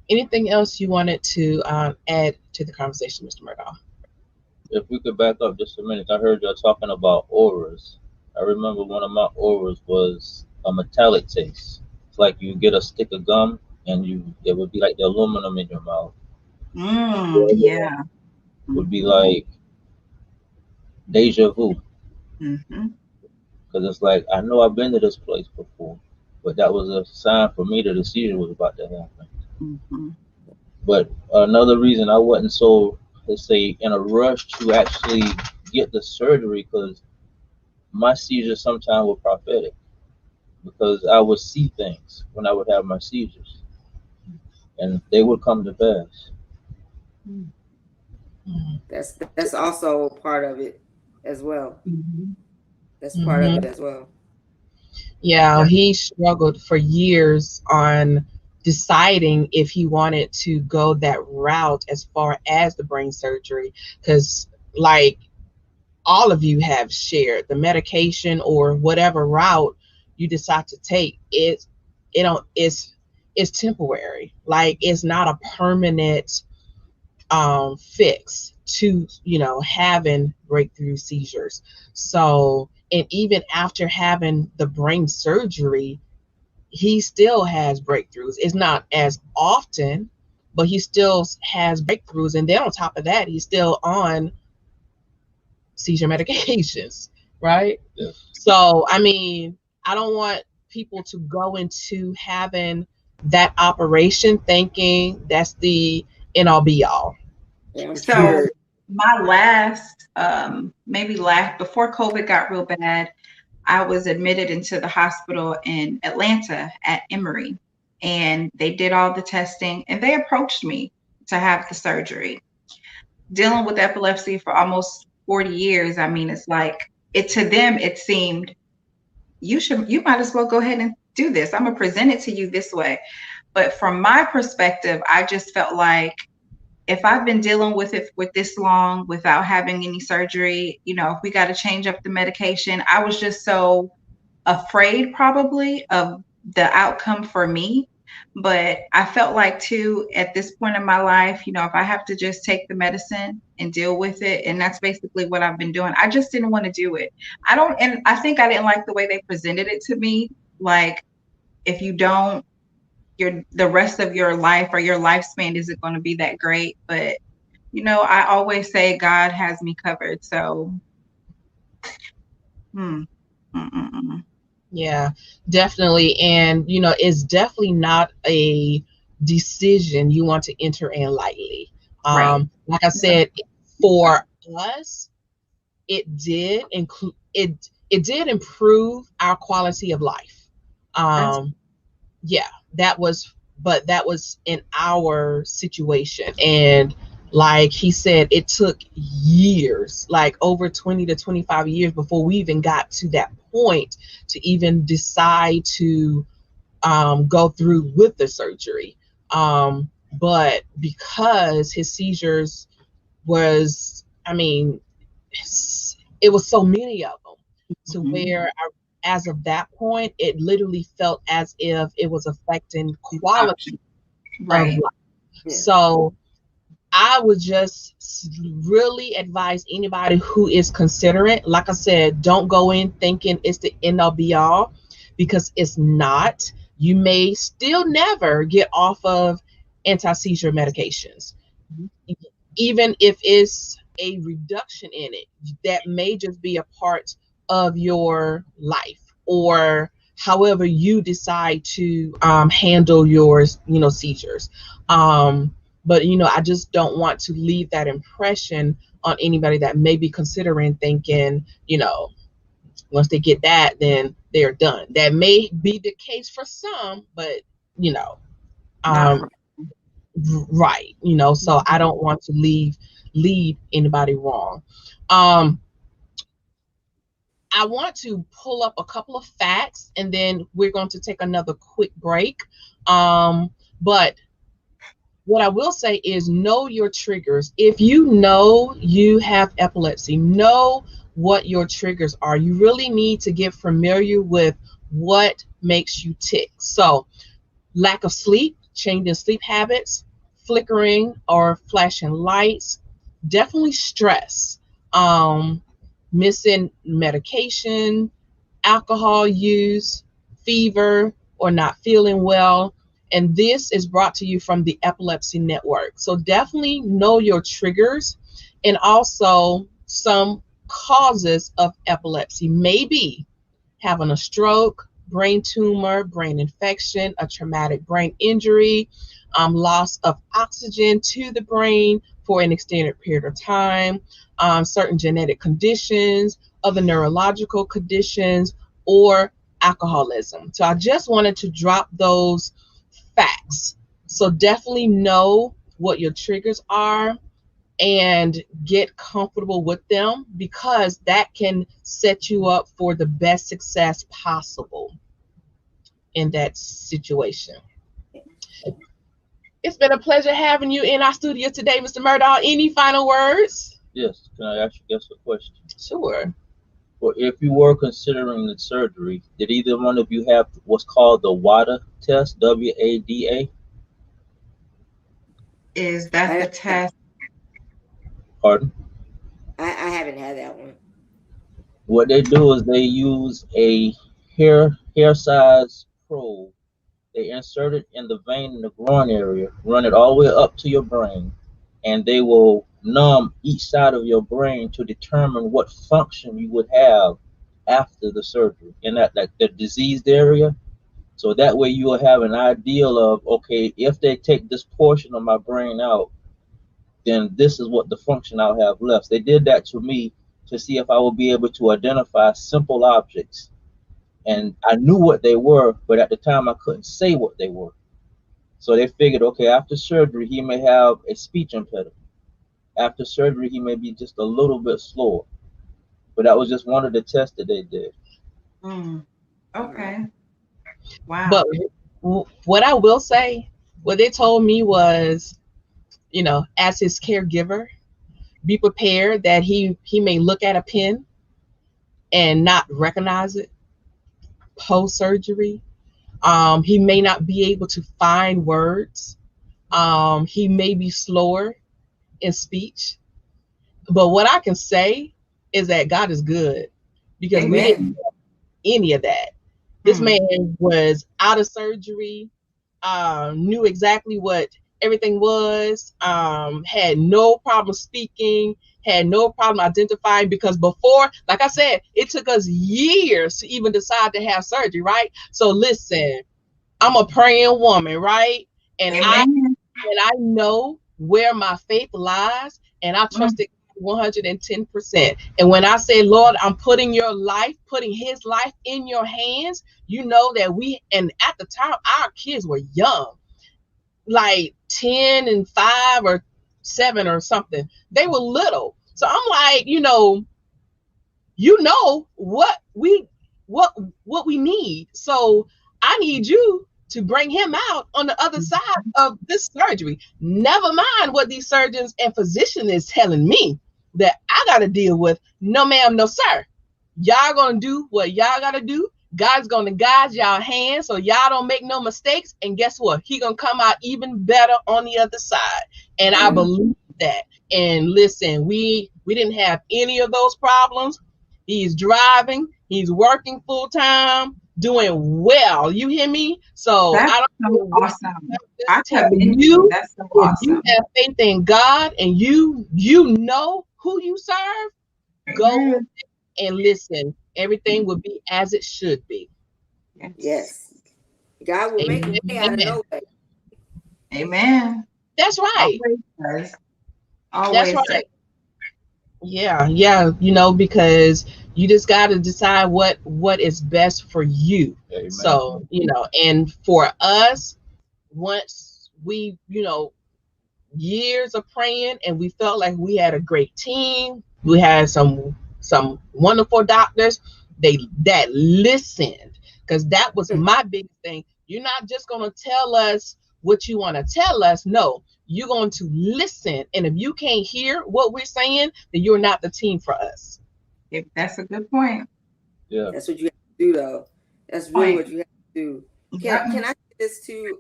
S1: Anything else you wanted to add to the conversation, Mr. Murdaugh?
S6: If we could back up just a minute, I heard y'all talking about auras. I remember one of my auras was a metallic taste. It's like you get a stick of gum and it would be like the aluminum in your mouth.
S4: Yeah.
S6: It would be like deja vu.
S4: Mm-hmm.
S6: Because it's like, I know I've been to this place before, but that was a sign for me that the seizure was about to happen.
S4: Mm-hmm.
S6: But another reason I wasn't so, let's say, in a rush to actually get the surgery, because my seizures sometimes were prophetic, because I would see things when I would have my seizures, and they would come to pass.
S3: That's also part of it as well.
S4: Mm-hmm.
S3: That's part of it as well.
S1: Yeah, he struggled for years on deciding if he wanted to go that route as far as the brain surgery, because like all of you have shared, the medication or whatever route you decide to take, it's temporary. Like, it's not a permanent fix to having breakthrough seizures. So, and even after having the brain surgery, he still has breakthroughs. It's not as often, but he still has breakthroughs. And then on top of that, he's still on seizure medications, right?
S6: Yeah.
S1: So, I mean, I don't want people to go into having that operation thinking that's the end all be all.
S3: Yeah,
S4: so my last, before COVID got real bad, I was admitted into the hospital in Atlanta at Emory, and they did all the testing, and they approached me to have the surgery. Dealing with epilepsy for almost 40 years, I mean, it's like, to them, it seemed, you might as well go ahead and do this. I'm gonna present it to you this way. But from my perspective, I just felt like, if I've been dealing with it with this long without having any surgery, if we got to change up the medication, I was just so afraid probably of the outcome for me. But I felt like too, at this point in my life, if I have to just take the medicine and deal with it, and that's basically what I've been doing. I just didn't want to do it. And I think I didn't like the way they presented it to me. Like, if you don't, the rest of your life or your lifespan isn't going to be that great. But I always say God has me covered. So
S1: yeah, definitely. And it's definitely not a decision you want to enter in lightly.
S4: Right.
S1: Like I said, for us, it did improve our quality of life. Yeah, that was in our situation. And like he said, it took years, like over 20 to 25 years before we even got to that point to even decide to go through with the surgery. But because his seizures was, it was so many of them to where as of that point, it literally felt as if it was affecting quality of life. Yeah. So I would just really advise anybody who is considering, like I said, don't go in thinking it's the end all be all, because it's not. You may still never get off of anti-seizure medications. Even if it's a reduction in it, that may just be a part of your life, or however you decide to handle your seizures. But I just don't want to leave that impression on anybody that may be considering thinking, once they get that, then they're done. That may be the case for some, but Right. So I don't want to lead anybody wrong. I want to pull up a couple of facts, and then we're going to take another quick break. But what I will say is know your triggers. If you know you have epilepsy, know what your triggers are. You really need to get familiar with what makes you tick. So lack of sleep, change in sleep habits, flickering or flashing lights, definitely stress, missing medication, alcohol use, fever, or not feeling well. And this is brought to you from the Epilepsy Network. So definitely know your triggers, and also some causes of epilepsy. Maybe having a stroke, brain tumor, brain infection, a traumatic brain injury, loss of oxygen to the brain for an extended period of time, certain genetic conditions, other neurological conditions, or alcoholism. So I just wanted to drop those facts. So definitely know what your triggers are and get comfortable with them, because that can set you up for the best success possible in that situation. It's been a pleasure having you in our studio today, Mr. Murdaugh. Any final words?
S6: Yes. Can I ask you guys a question?
S1: Sure.
S6: Well, if you were considering the surgery, did either one of you have what's called the WADA test, WADA?
S4: Is that the test?
S6: Pardon?
S3: I haven't had that one.
S6: What they do is they use a hair size probe. They insert it in the vein in the groin area, run it all the way up to your brain, and they will numb each side of your brain to determine what function you would have after the surgery in that, like, the diseased area. So that way you will have an ideal of, okay, if they take this portion of my brain out, then this is what the function I'll have left. They did that to me to see if I would be able to identify simple objects. And I knew what they were, but at the time I couldn't say what they were. So they figured, okay, after surgery, he may have a speech impediment. After surgery, he may be just a little bit slower. But that was just one of the tests that they did.
S4: Okay. Wow.
S1: But what I will say, what they told me was, as his caregiver, be prepared that he may look at a pen and not recognize it post-surgery. He may not be able to find words. He may be slower in speech. But what I can say is that God is good, because we didn't have any of that. This man was out of surgery, knew exactly what everything was, had no problem speaking, had no problem identifying, because before, like I said, it took us years to even decide to have surgery, right? So listen, I'm a praying woman, right? And I know where my faith lies, and I trust it 110%. And when I say, Lord, I'm putting his life in your hands, you know that and at the time, our kids were young, like 10 and 5 or 7 or something. They were little. So I'm like, what we need. So I need you to bring him out on the other side of this surgery. Never mind what these surgeons and physicians is telling me that I got to deal with. No, ma'am, no, sir. Y'all going to do what y'all got to do. God's going to guide y'all hands so y'all don't make no mistakes. And guess what? He going to come out even better on the other side. And I believe that. And listen, we didn't have any of those problems. He's driving. He's working full time, doing well. You hear me? So
S4: that's awesome. I tell you, that's so awesome.
S1: If you have faith in God and you know who you serve, go with it and listen. Everything will be as it should be.
S3: Yes. God will make a way out of no way.
S4: Amen.
S1: That's right.
S4: Always.
S1: That's right. Yeah. Because you just got to decide what is best for you.
S6: Amen.
S1: So, and for us, once we, years of praying, and we felt like we had a great team. We had some wonderful doctors that listened, because that was my big thing. You're not just going to tell us what you want to tell us. No, you're going to listen. And if you can't hear what we're saying, then you're not the team for us.
S4: That's a good point.
S6: Yeah.
S3: That's what you have to do, though. That's really what you have to do. Can I say this too?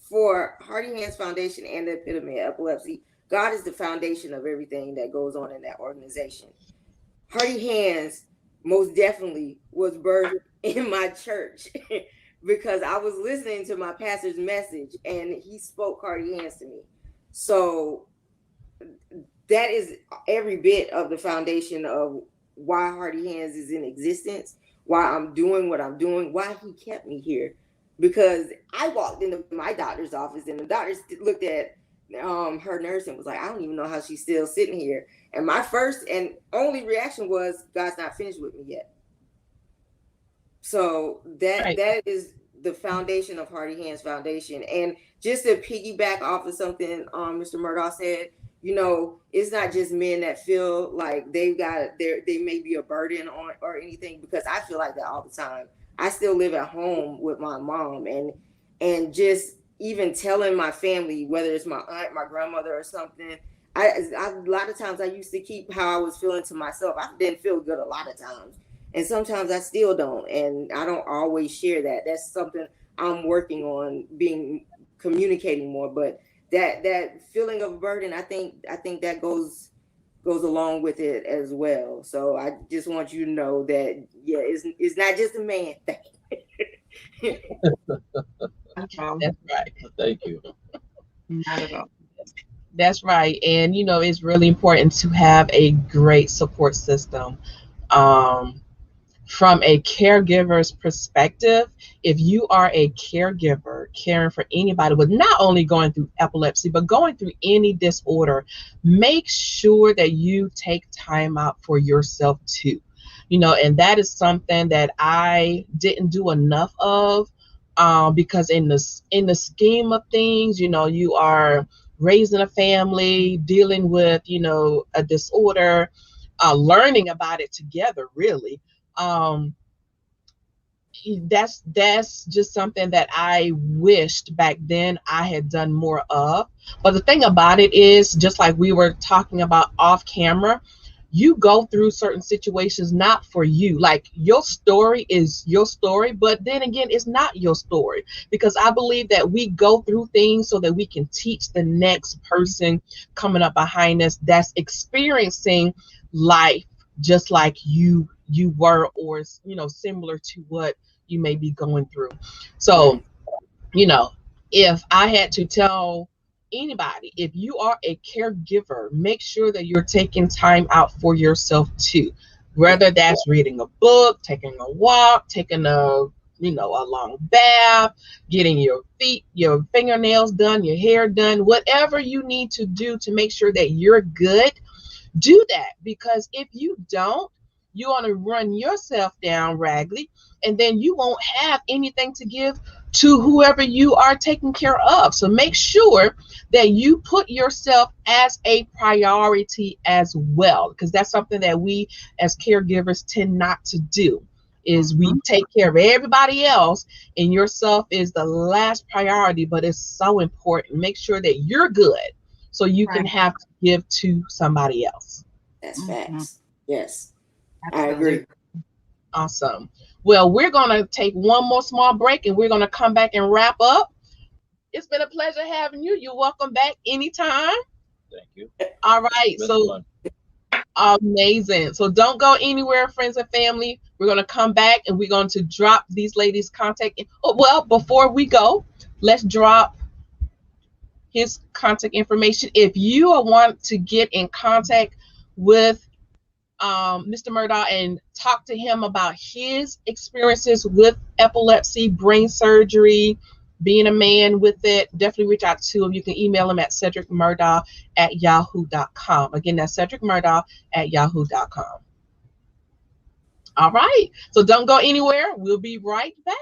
S3: For Hearty Hands Foundation and the Epitome of Epilepsy, God is the foundation of everything that goes on in that organization. Hearty Hands most definitely was birthed in my church because I was listening to my pastor's message and he spoke Hearty Hands to me. So that is every bit of the foundation of why Hearty Hands is in existence, why I'm doing what I'm doing, why he kept me here. Because I walked into my doctor's office and the doctor looked at her nurse and was like, I don't even know how she's still sitting here. And my first and only reaction was, God's not finished with me yet. So that is the foundation of Hearty Hands Foundation. And just to piggyback off of something Mr. Murdaugh said, it's not just men that feel like they may be a burden on or anything, because I feel like that all the time. I still live at home with my mom, and just even telling my family, whether it's my aunt, my grandmother, or something, a lot of times I used to keep how I was feeling to myself. I didn't feel good a lot of times, and sometimes I still don't, and I don't always share that. That's something I'm working on, communicating more. But that feeling of burden, I think that goes along with it as well. So I just want you to know that, it's not just a man thing.
S1: That's right.
S6: Thank you.
S4: Not at all.
S1: That's right. And, it's really important to have a great support system. From a caregiver's perspective, if you are a caregiver caring for anybody with not only going through epilepsy, but going through any disorder, make sure that you take time out for yourself too. And that is something that I didn't do enough of, because in the scheme of things, you are raising a family, dealing with, a disorder, learning about it together, really. That's just something that I wished back then I had done more of. But the thing about it is, just like we were talking about off camera, you go through certain situations not for you. Like, your story is your story, but then again, it's not your story, because I believe that we go through things so that we can teach the next person coming up behind us that's experiencing life just like you were, or similar to what you may be going through. So if I had to tell anybody, if you are a caregiver, make sure that you're taking time out for yourself too, whether that's reading a book, taking a walk, taking a long bath, getting your fingernails done, your hair done, whatever you need to do to make sure that you're good. Do that, because if you don't, you're going to run yourself down raggedly, and then you won't have anything to give to whoever you are taking care of. So make sure that you put yourself as a priority as well, because that's something that we as caregivers tend not to do, is we take care of everybody else and yourself is the last priority. But it's so important. Make sure that you're good so you can have to give to somebody else.
S3: That's facts. Yes,
S4: Absolutely.
S3: I agree.
S1: Awesome. Well, we're going to take one more small break and we're going to come back and wrap up. It's been a pleasure having you. You're welcome back anytime.
S6: Thank you.
S1: All right. So amazing. So don't go anywhere, friends and family. We're going to come back and we're going to drop these ladies' contact. Before we go, let's drop his contact information. If you want to get in contact with Mr. Murdaugh and talk to him about his experiences with epilepsy, brain surgery, being a man with it, definitely reach out to him. You can email him at cedricmurdaugh@yahoo.com. Again, that's cedricmurdaugh@yahoo.com. All right. So don't go anywhere. We'll be right back.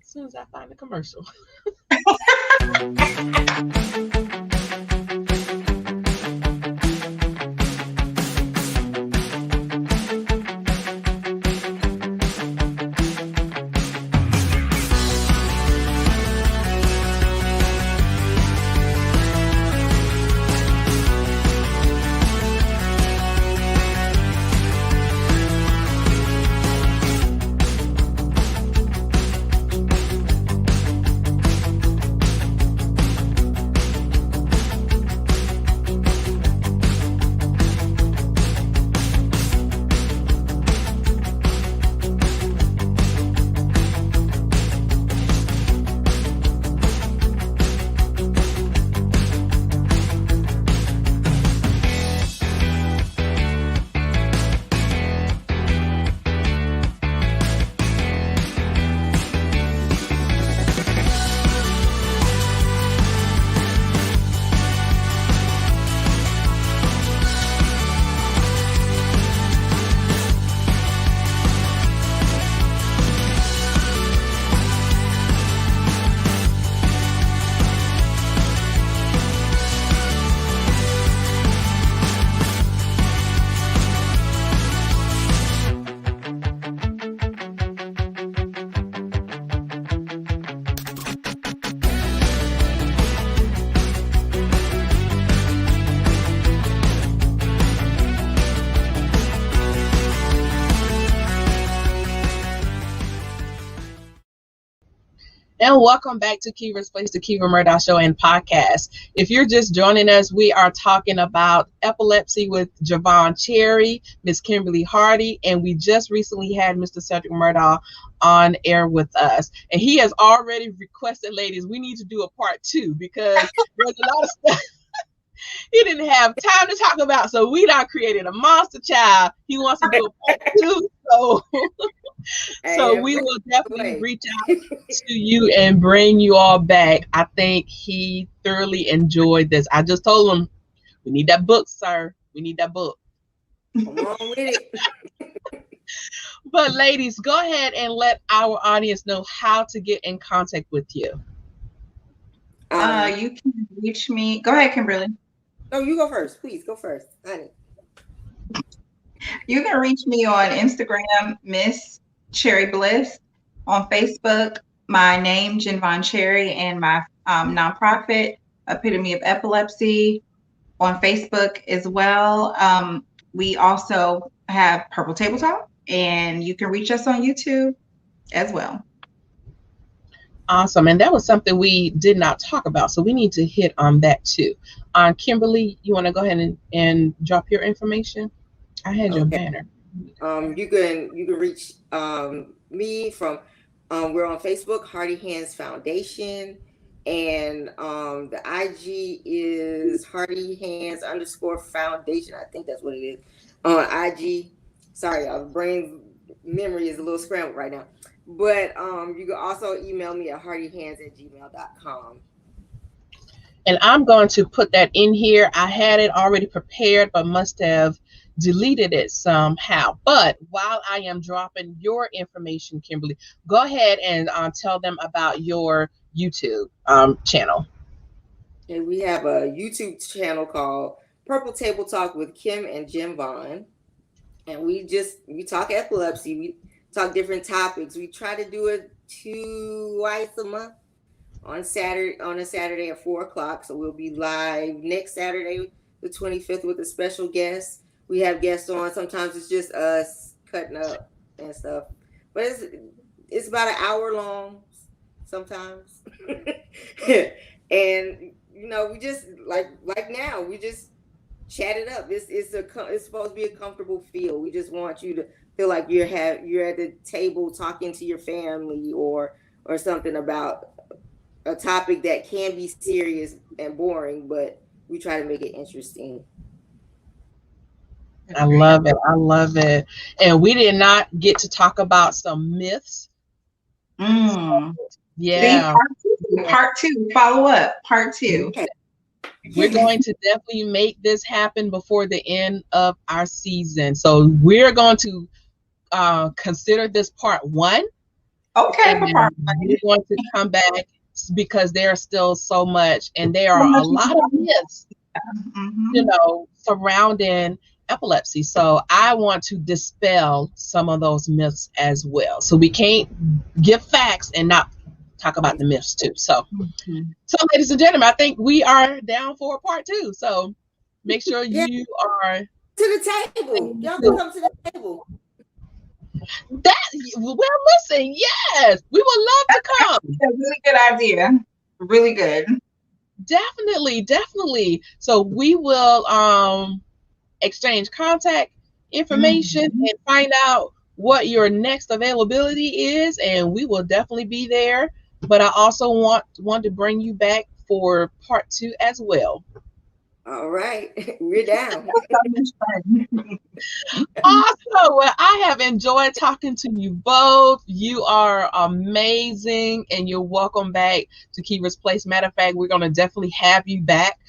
S1: as soon as I find the commercial. And welcome back to Keever's Place, the Keever Murdaugh Show and Podcast. If you're just joining us, we are talking about epilepsy with Javon Cherry, Miss Kimberly Hardy, and we just recently had Mr. Cedric Murdaugh on air with us. And he has already requested, ladies, we need to do a part 2 because there's a lot of stuff he didn't have time to talk about. So we done created a monster child. He wants to do a part 2. So we will definitely reach out to you and bring you all back. I think he thoroughly enjoyed this. I just told him, we need that book, sir. We need that book.
S3: Come on with it.
S1: But ladies, go ahead and let our audience know how to get in contact with you.
S4: You can reach me. Go ahead, Kimberly.
S3: No, you go first. Please go first, honey.
S4: You can reach me on Instagram, Miss Cherry Bliss. On Facebook, my name, Jenvon Cherry, and my nonprofit, Epitome of Epilepsy, on Facebook as well. We also have Purple Table Talk, and you can reach us on YouTube as well.
S1: Awesome. And that was something we did not talk about, so we need to hit on that too. Kimberly, you want to go ahead and drop your information? I had your banner.
S3: You can reach me from we're on Facebook, Hardy Hands Foundation, and the IG is Hardy Hands _Foundation. I think that's what it is on IG. Sorry, our brain memory is a little scrambled right now. But you can also email me at hardyhands@gmail.com.
S1: And I'm going to put that in here. I had it already prepared, but must have deleted it somehow. But while I am dropping your information, Kimberly, go ahead and tell them about your YouTube channel.
S3: And we have a YouTube channel called Purple Table Talk with Kim and Jenvon. And we talk epilepsy. We talk different topics. We try to do it twice a month on a Saturday at 4:00. So we'll be live next Saturday, the 25th, with a special guest. We have guests on. Sometimes it's just us cutting up and stuff. But it's about an hour long sometimes. And we just like now, we just chat it up. It's supposed to be a comfortable feel. We just want you to feel like you're at the table talking to your family or something about a topic that can be serious and boring, but we try to make it interesting.
S1: I love it. I love it. And we did not get to talk about some myths.
S4: So,
S1: yeah.
S4: Part two. Follow up. Part 2.
S3: Okay.
S1: We're going to definitely make this happen before the end of our season. So we're going to consider this part 1.
S4: Okay,
S1: And we're going to come back because there's still so much, and there are a lot of myths, surrounding epilepsy. So I want to dispel some of those myths as well. So we can't give facts and not talk about the myths too. So, ladies and gentlemen, I think we are down for a part 2. So make sure you are
S3: to the table. Y'all can come to the table.
S1: That listen, yes, we would love to come.
S4: That's a really good idea. Really good.
S1: Definitely. So we will exchange contact information and find out what your next availability is, and we will definitely be there. But I also want to bring you back for part 2 as well.
S3: All right, we're down.
S1: Awesome. Well, I have enjoyed talking to you both. You are amazing, and you're welcome back to Keever's Place. Matter of fact, we're going to definitely have you back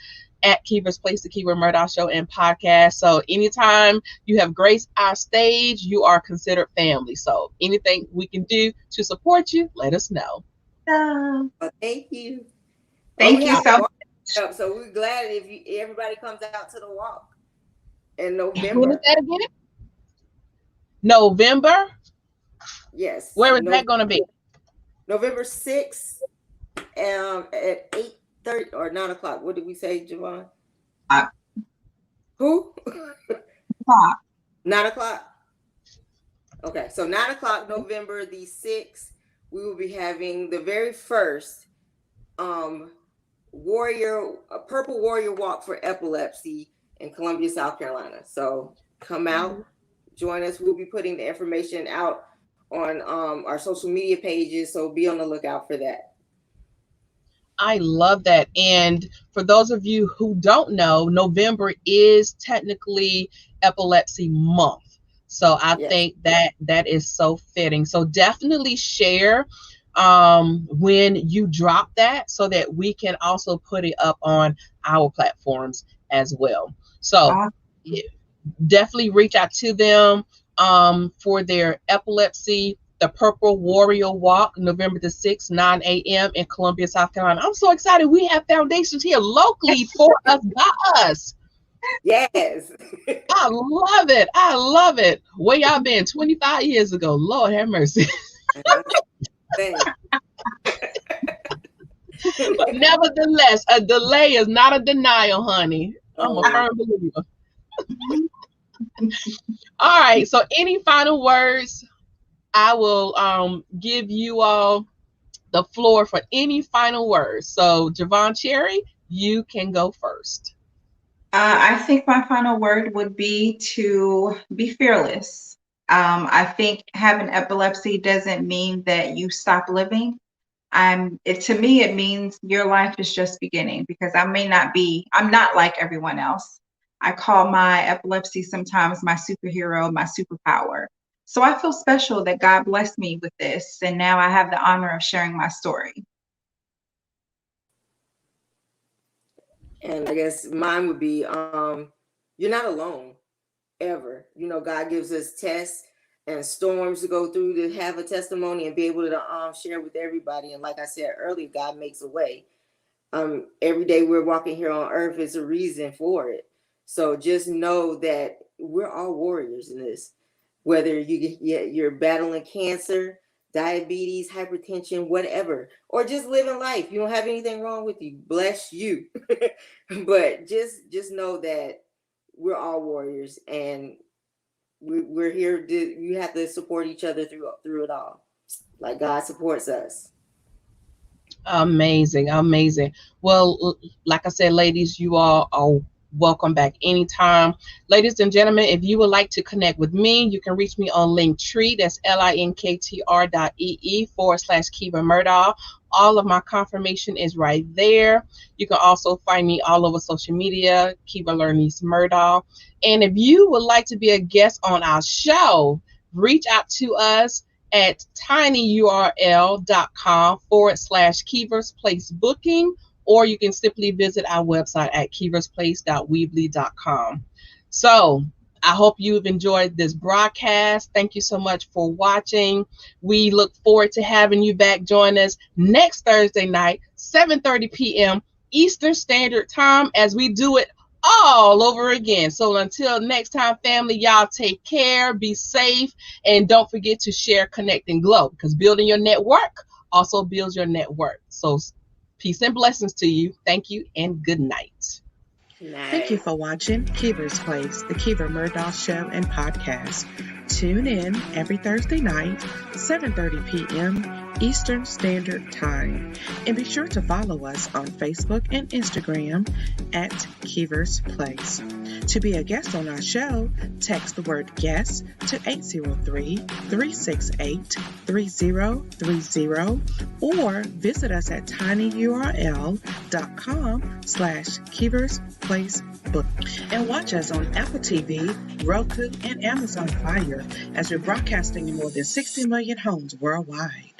S1: at Keever's Place, the Keever Murdaugh Show and Podcast. So anytime you have graced our stage, you are considered family. So anything we can do to support you, let us know.
S3: Well, thank you.
S4: Thank you so much.
S3: So we're glad if everybody comes out to the walk in November.
S1: When is that again? November?
S3: Yes.
S1: Where is that going to be?
S3: November 6th at 8:30 or 9 o'clock. What did we say, Javon? Who? 9 o'clock. Okay, so 9 o'clock, November the 6th, we will be having the very first Purple Warrior Walk for Epilepsy in Columbia, South Carolina. So come out, join us. We'll be putting the information out on our social media pages, so be on the lookout for that.
S1: I love that. And for those of you who don't know, November is technically Epilepsy Month. So I think that is so fitting. So definitely share when you drop that so that we can also put it up on our platforms as well. So definitely reach out to them for their epilepsy, the Purple Warrior Walk, November the 6th, 9 a.m. in Columbia, South Carolina. I'm so excited. We have foundations here locally for us, by us.
S3: Yes.
S1: I love it. Where y'all been 25 years ago? Lord have mercy. But nevertheless, a delay is not a denial, honey. I'm a firm believer. All right. So any final words? I will give you all the floor for any final words. So Javon Cherry, you can go first.
S4: I think my final word would be to be fearless. I think having epilepsy doesn't mean that you stop living. To me, it means your life is just beginning, because I'm not like everyone else. I call my epilepsy sometimes my superhero, my superpower. So I feel special that God blessed me with this, and now I have the honor of sharing my story.
S3: And I guess mine would be, you're not alone, ever. God gives us tests and storms to go through to have a testimony and be able to share with everybody. And like I said earlier, God makes a way. Every day we're walking here on earth is a reason for it. So just know that we're all warriors in this. Whether you're battling cancer, diabetes, hypertension, whatever, or just living life. You don't have anything wrong with you. Bless you. But just know that we're all warriors, and we're here. You have to support each other through it all, like God supports us.
S1: Amazing. Well, like I said, ladies, you all are welcome back anytime. Ladies and gentlemen, if you would like to connect with me, you can reach me on Linktr.ee. That's linktr.ee/KeeverMurdaugh. All of my confirmation is right there. You can also find me all over social media, Keever Murdaugh. And if you would like to be a guest on our show, reach out to us at tinyurl.com/Keever's Place Booking, or you can simply visit our website at keeversplace.weebly.com. So I hope you've enjoyed this broadcast. Thank you so much for watching. We look forward to having you back. Join us next Thursday night, 7:30 p.m. Eastern Standard Time, as we do it all over again. So until next time, family, y'all take care, be safe, and don't forget to share, connect, and glow, because building your network also builds your net worth. So peace and blessings to you. Thank you and good night.
S2: Thank you for watching Keever's Place, the Keever Murdaugh Show and Podcast. Tune in every Thursday night, 7:30 p.m. Eastern Standard Time. And be sure to follow us on Facebook and Instagram at Keever's Place. To be a guest on our show, text the word guest to 803-368-3030 or visit us at tinyurl.com/Keever's Place Book. And watch us on Apple TV, Roku, and Amazon Fire as we're broadcasting in more than 60 million homes worldwide.